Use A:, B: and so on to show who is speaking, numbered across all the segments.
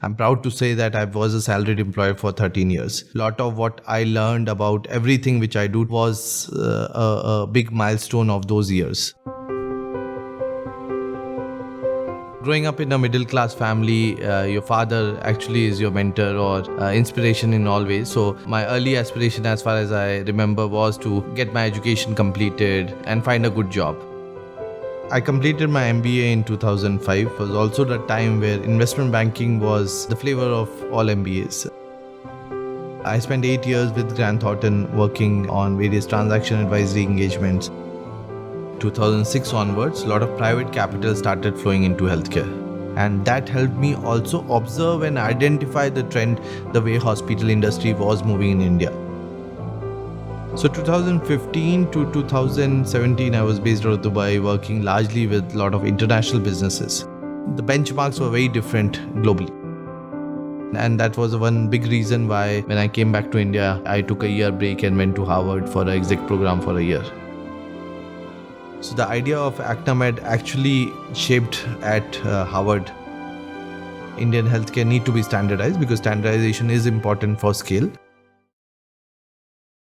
A: I'm proud to say that I was a salaried employee for 13 years. A lot of what I learned about everything which I do was a big milestone of those years. Growing up in a middle class family, your father actually is your mentor or inspiration in all ways. So my early aspiration, as far as I remember, was to get my education completed and find a good job. I completed my MBA in 2005. It was also the time where investment banking was the flavor of all MBAs. I spent 8 years with Grant Thornton working on various transaction advisory engagements. 2006 onwards, a lot of private capital started flowing into healthcare. And that helped me also observe and identify the trend, the way hospital industry was moving in India. So 2015 to 2017, I was based out of Dubai, working largely with a lot of international businesses. The benchmarks were very different globally. And that was one big reason why when I came back to India, I took a year break and went to Harvard for an exec program for a year. So the idea of Aknamed actually shaped at Harvard. Indian healthcare need to be standardized because standardization is important for scale.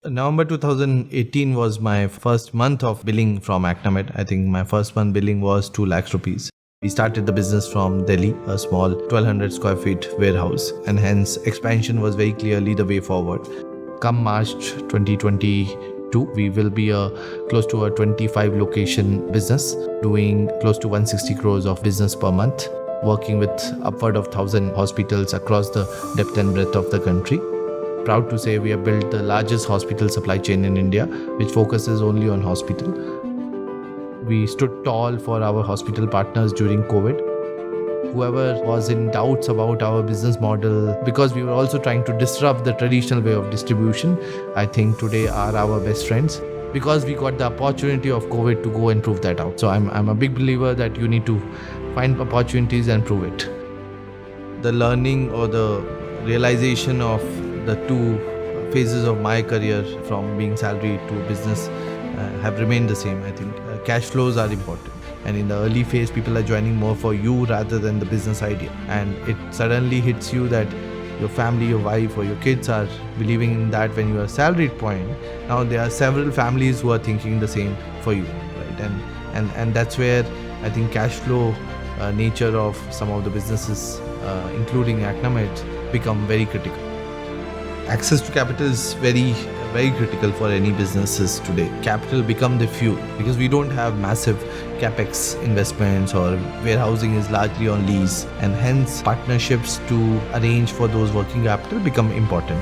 A: November 2018 was my first month of billing from Aknamed. I think my first month billing was 2 lakhs rupees. We started the business from Delhi, a small 1200 square feet warehouse, and hence expansion was very clearly the way forward. Come March 2022, we will be close to a 25 location business, doing close to 160 crores of business per month, working with upward of 1,000 hospitals across the depth and breadth of the country. Proud to say we have built the largest hospital supply chain in India, which focuses only on hospital. We stood tall for our hospital partners during COVID. Whoever was in doubts about our business model, because we were also trying to disrupt the traditional way of distribution, I think today are our best friends, because we got the opportunity of COVID to go and prove that out. So I'm a big believer that you need to find opportunities and prove it. The learning or the realization of the two phases of my career, from being salaried to business, have remained the same. I think cash flows are important, and in the early phase people are joining more for you rather than the business idea, and it suddenly hits you that your family, your wife or your kids are believing in that when you are salaried point. Now there are several families who are thinking the same for you, right? And that's where I think cash flow nature of some of the businesses, including Aknamed, become very critical. Access to capital is very critical for any businesses today. Capital become the fuel, because we don't have massive capex investments, or warehousing is largely on lease, and hence partnerships to arrange for those working capital become important.